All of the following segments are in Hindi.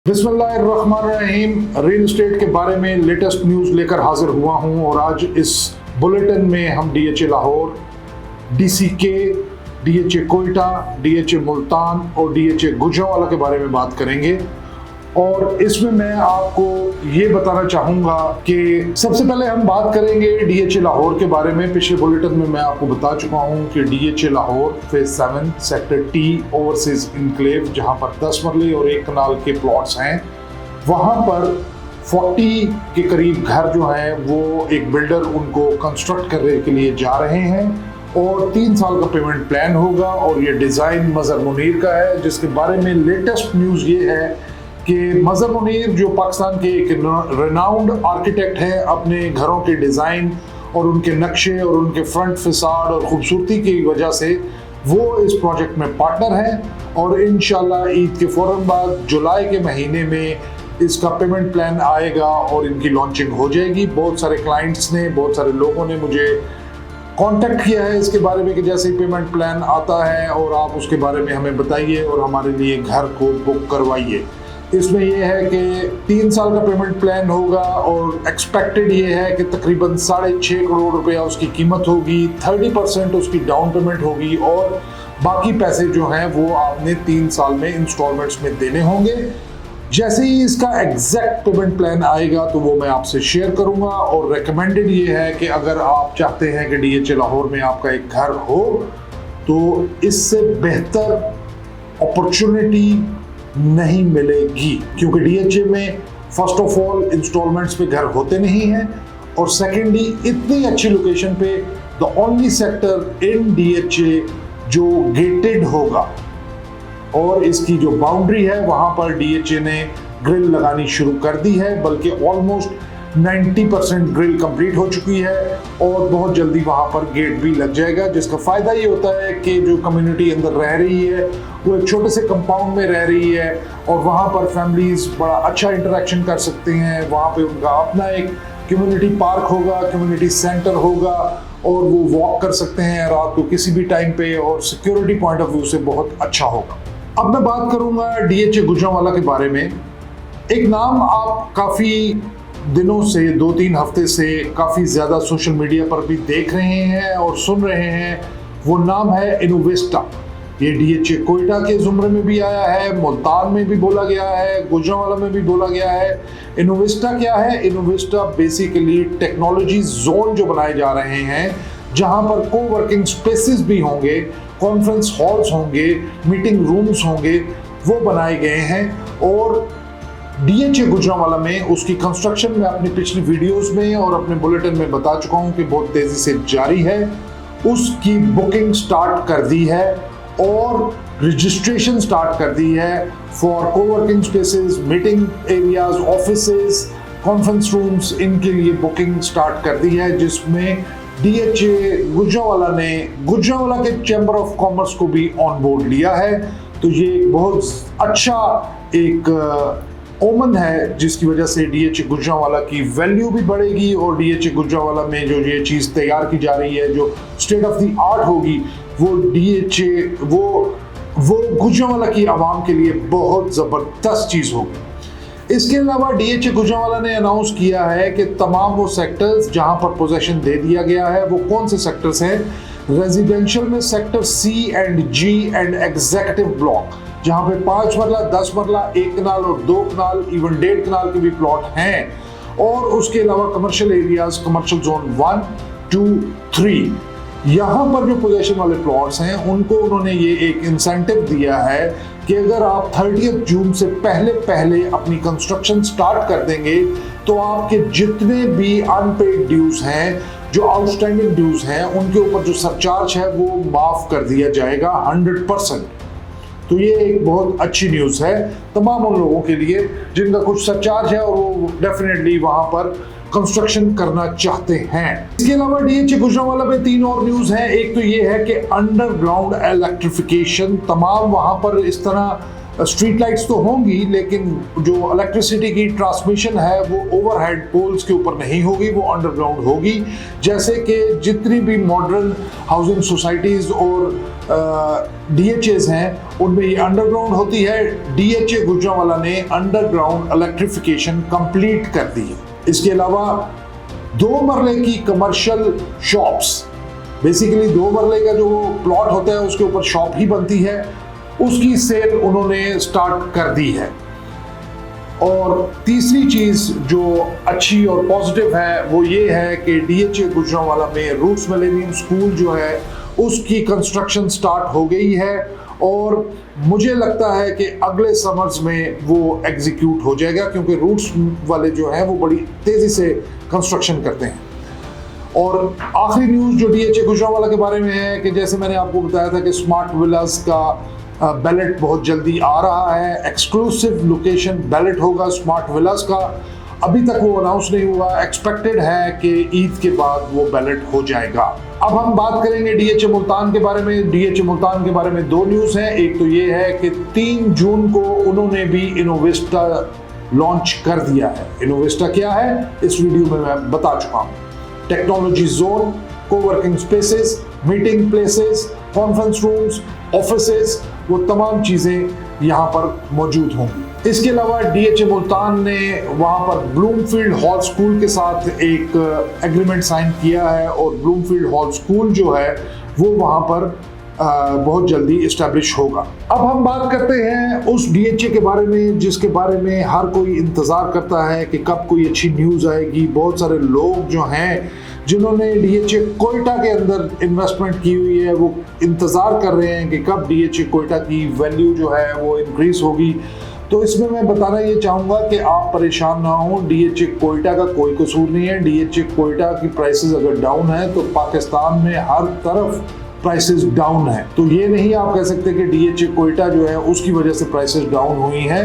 बिस्मिल्लाहिर्रहमानिर्रहीम। रियल एस्टेट के बारे में लेटेस्ट न्यूज़ लेकर हाजिर हुआ हूं और आज इस बुलेटिन में हम DHA Lahore, DCK, DHA Quetta, DHA Multan और डीएचए गुजरांवाला के बारे में बात करेंगे। और इसमें मैं आपको ये बताना चाहूँगा कि सबसे पहले हम बात करेंगे डीएचए लाहौर के बारे में। पिछले बुलेटिन में मैं आपको बता चुका हूँ कि DHA Lahore phase 7 sector T overseas enclave, जहाँ पर 10 मरले और 1 कनाल के प्लॉट्स हैं, वहाँ पर 40 के करीब घर जो हैं वो एक बिल्डर उनको कंस्ट्रक्ट करने के लिए जा रहे हैं और 3 साल का पेमेंट प्लान होगा। और ये डिज़ाइन मज़हर मुनीर का है, जिसके बारे में लेटेस्ट न्यूज़ ये है कि मज़हर मुनीर जो पाकिस्तान के एक रेनाउंड आर्किटेक्ट है, अपने घरों के डिज़ाइन और उनके नक्शे और उनके फ्रंट फिसाड और खूबसूरती की वजह से वो इस प्रोजेक्ट में पार्टनर हैं। और इंशाल्लाह ईद के फ़ौरन बाद जुलाई के महीने में इसका पेमेंट प्लान आएगा और इनकी लॉन्चिंग हो जाएगी। बहुत सारे क्लाइंट्स ने, बहुत सारे लोगों ने मुझे कांटेक्ट किया है इसके बारे में कि जैसे ही पेमेंट प्लान आता है और आप उसके बारे में हमें बताइए और हमारे लिए घर को बुक करवाइए। इसमें यह है कि 3 साल का पेमेंट प्लान होगा और एक्सपेक्टेड ये है कि तकरीबन 6.5 करोड़ रुपया उसकी कीमत होगी। 30% उसकी डाउन पेमेंट होगी और बाकी पैसे जो हैं वो आपने 3 साल में इंस्टॉलमेंट्स में देने होंगे। जैसे ही इसका एग्जैक्ट पेमेंट प्लान आएगा तो वो मैं आपसे शेयर करूंगा। और रेकमेंडेड ये है कि अगर आप चाहते हैं कि डीएचए लाहौर में आपका एक घर हो तो इससे बेहतर अपॉर्चुनिटी नहीं मिलेगी, क्योंकि डीएचए में फर्स्ट ऑफ ऑल इंस्टॉलमेंट्स पे घर होते नहीं हैं और सेकेंडली इतनी अच्छी लोकेशन पे the only sector in DHA जो गेटेड होगा और इसकी जो बाउंड्री है वहां पर डीएचए ने ग्रिल लगानी शुरू कर दी है, बल्कि ऑलमोस्ट 90% ग्रिल कंप्लीट हो चुकी है और बहुत जल्दी वहां पर गेट भी लग जाएगा। जिसका फायदा ये होता है कि जो कम्युनिटी अंदर रह रही है वो एक छोटे से कंपाउंड में रह रही है और वहां पर फैमिलीज बड़ा अच्छा इंटरेक्शन कर सकते हैं। वहां पे उनका अपना एक कम्युनिटी पार्क होगा, कम्युनिटी सेंटर होगा और वो वॉक कर सकते हैं रात को किसी भी टाइम पे और सिक्योरिटी पॉइंट ऑफ व्यू से बहुत अच्छा होगा। अब मैं बात करूंगा डीएचए गुजरांवाला के बारे में। एक नाम आप काफी दिनों से, 2-3 हफ्ते से काफी ज्यादा सोशल मीडिया पर भी देख रहे हैं और सुन रहे हैं। वो नाम है इनोवेस्टा। ये डीएचए कोयटा के जुमरे में भी आया है, मुल्तान में भी बोला गया है, गुजरांवाला में भी बोला गया है। इनोवेस्टा क्या है? इनोवेस्टा बेसिकली टेक्नोलॉजी जोन जो बनाए जा रहे हैं, जहां पर कोवर्किंग स्पेसेस भी होंगे, कॉन्फ्रेंस हॉल्स होंगे, मीटिंग रूम्स होंगे, वो बनाए गए हैं। और डीएचए गुजरांवाला में उसकी कंस्ट्रक्शन में अपनी पिछली वीडियोस में और अपने बुलेटिन में बता चुका हूं कि बहुत तेजी से जारी है। उसकी बुकिंग स्टार्ट कर दी है और रजिस्ट्रेशन स्टार्ट कर दी है for coworking spaces, meeting areas, offices, conference rooms. इनके लिए बुकिंग स्टार्ट कर दी है, जिसमें डीएचए गुजरांवाला ने गुजरांवाला के चैम्बर ऑफ कॉमर्स को भी ऑन बोर्ड लिया है। तो ये एक बहुत अच्छा एक ओमन है, जिसकी वजह से डीएचए गुजरांवाला की वैल्यू भी बढ़ेगी और डीएचए गुजरांवाला में जो ये चीज़ तैयार की जा रही है, जो स्टेट ऑफ द आर्ट होगी, वो डीएचए वो गुजरांवाला की आवाम के लिए बहुत ज़बरदस्त चीज़ होगी। इसके अलावा डीएचए गुजरांवाला ने अनाउंस किया है कि तमाम वो सेक्टर्स जहां पर पोजेशन दे दिया गया है वो कौन से सेक्टर्स हैं। रेजिडेंशियल में sector C and G and executive block, जहां पे 5 मरला, 10 मरला, 1 कनाल और 2 कनाल, इवन 1.5 कनाल के भी प्लॉट हैं। और उसके अलावा कमर्शियल एरियाज, कमर्शियल जोन 1, 2, 3, यहाँ पर जो पोजीशन वाले प्लॉट्स हैं उनको उन्होंने ये एक इंसेंटिव दिया है कि अगर आप 30 जून से पहले अपनी कंस्ट्रक्शन स्टार्ट कर देंगे तो आपके जितने भी अनपेड ड्यूज हैं, जो आउटस्टैंडिंग ड्यूज हैं, उनके ऊपर जो सरचार्ज है वो माफ कर दिया जाएगा 100%। तो ये एक बहुत अच्छी न्यूज़ है तमाम उन लोगों के लिए जिनका कुछ सरचार्ज है और वो डेफिनेटली वहां पर कंस्ट्रक्शन करना चाहते हैं। इसके अलावा डीएचए गुजरांवाला में 3 और न्यूज़ हैं। एक तो ये है कि अंडरग्राउंड इलेक्ट्रिफिकेशन, तमाम वहां पर इस तरह स्ट्रीट लाइट्स तो होंगी, लेकिन जो इलेक्ट्रिसिटी की ट्रांसमिशन है वो ओवरहेड पोल्स के ऊपर नहीं होगी, वो अंडरग्राउंड होगी। जैसे कि जितनी भी मॉडर्न हाउसिंग सोसाइटीज़ और DHAs हैं उनमें ये अंडरग्राउंड होती है। DHA गुजरांवाला ने अंडरग्राउंड इलेक्ट्रिफिकेशन कंप्लीट कर दी है। इसके अलावा 2 मरले की कमर्शियल शॉप्स, बेसिकली 2 मरले का जो प्लॉट होता है उसके ऊपर शॉप ही बनती है, उसकी सेल उन्होंने स्टार्ट कर दी है। और तीसरी चीज जो अच्छी और पॉजिटिव है वो ये है कि DHA गुजरांवाला में रूट्स मिलेनियम स्कूल जो है उसकी कंस्ट्रक्शन स्टार्ट हो गई है और मुझे लगता है कि अगले समर्स में वो एग्जीक्यूट हो जाएगा, क्योंकि रूट्स वाले जो हैं वो बड़ी तेजी से कंस्ट्रक्शन करते हैं। और आखिरी न्यूज़ जो DHA गुजरांवाला के बारे में है कि जैसे मैंने आपको बताया था कि स्मार्ट विलास का बैलेट बहुत जल्दी आ रहा है। एक्सक्लूसिव लोकेशन बैलेट होगा स्मार्ट विलास का। अभी तक वो अनाउंस नहीं हुआ, एक्सपेक्टेड है कि ईद के बाद वो बैलेट हो जाएगा। अब हम बात करेंगे DHA मुल्तान के बारे में। DHA मुल्तान के बारे में 2 न्यूज़ हैं। एक तो ये है कि 3 जून को उन्होंने भी इनोवेस्टा लॉन्च कर दिया है। इनोवेस्टा क्या है इस वीडियो में मैं बता चुका हूँ। Technology zone, coworking spaces, meeting places, conference rooms, offices, वो तमाम चीज़ें यहाँ पर मौजूद होंगी। इसके अलावा DHA मुल्तान ने वहाँ पर ब्लूमफील्ड हॉल स्कूल के साथ एक एग्रीमेंट साइन किया है और ब्लूमफील्ड हॉल स्कूल जो है वो वहाँ पर बहुत जल्दी इस्टेब्लिश होगा। अब हम बात करते हैं उस DHA के बारे में जिसके बारे में हर कोई इंतज़ार करता है कि कब कोई अच्छी न्यूज़ आएगी। बहुत सारे लोग जो हैं जिन्होंने DHA कोयटा के अंदर इन्वेस्टमेंट की हुई है वो इंतज़ार कर रहे हैं कि कब DHA कोयटा की वैल्यू जो है वो इंक्रीज़ होगी। तो इसमें मैं बताना ये चाहूँगा कि आप परेशान ना हो, DHA कोयटा का कोई कसूर नहीं है। DHA कोयटा की प्राइसेस अगर डाउन है तो पाकिस्तान में हर तरफ प्राइसेस डाउन है। तो ये नहीं आप कह सकते कि DHA कोयटा जो है उसकी वजह से प्राइसेस डाउन हुई हैं।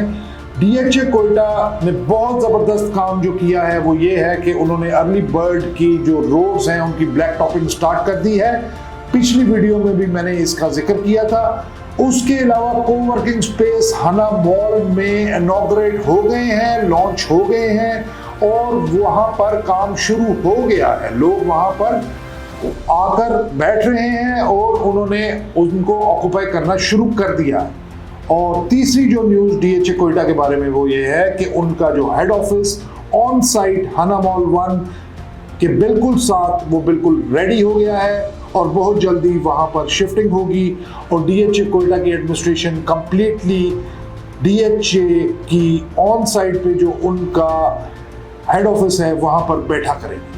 DHA कोयटा ने बहुत ज़बरदस्त काम जो किया है वो ये है कि उन्होंने अर्ली बर्ड की जो रोड्स हैं उनकी ब्लैक टॉपिंग स्टार्ट कर दी है। पिछली वीडियो में भी मैंने इसका जिक्र किया था। उसके अलावा कोवर्किंग स्पेस हना मॉल में इनॉग्रेट हो गए हैं, लॉन्च हो गए हैं और वहाँ पर काम शुरू हो गया है। लोग वहाँ पर आकर बैठ रहे हैं और उन्होंने उनको ऑक्यूपाई करना शुरू कर दिया है। और तीसरी जो न्यूज़ DHA कोयटा के बारे में वो ये है कि उनका जो हेड ऑफिस ऑन साइट हना मॉल 1 के बिल्कुल साथ वो बिल्कुल रेडी हो गया है और बहुत जल्दी वहाँ पर शिफ्टिंग होगी और DHA कोयटा की एडमिनिस्ट्रेशन कंप्लीटली DHA की ऑन साइट पे जो उनका हेड ऑफिस है वहाँ पर बैठा करेगी।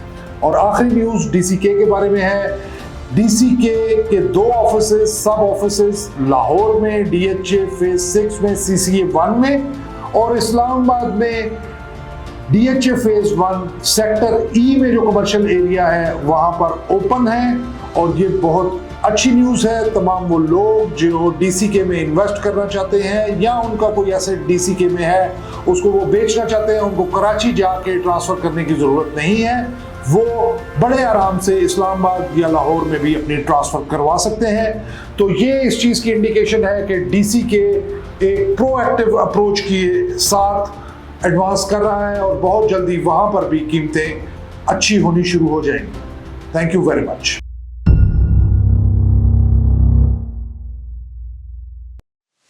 और आखिरी न्यूज़ DCK के बारे में है। DCK के 2 ऑफिसेस, सब ऑफिसेस लाहौर में DHA फेज 6 में CCA 1 में और इस्लामाबाद में DHA फेज 1 सेक्टर E में जो कमर्शियल एरिया है वहाँ पर ओपन है। और ये बहुत अच्छी न्यूज़ है तमाम वो लोग जो DCK में इन्वेस्ट करना चाहते हैं या उनका कोई एसेट DCK में है उसको वो बेचना चाहते हैं, उनको कराची जाके ट्रांसफ़र करने की ज़रूरत नहीं है। वो बड़े आराम से इस्लामाबाद या लाहौर में भी अपनी ट्रांसफ़र करवा सकते हैं। तो ये इस चीज़ की इंडिकेशन है कि DCK एक प्रोएक्टिव अप्रोच के साथ एडवांस कर रहा है और बहुत जल्दी वहाँ पर भी कीमतें अच्छी होनी शुरू हो जाएंगी। Thank you very much.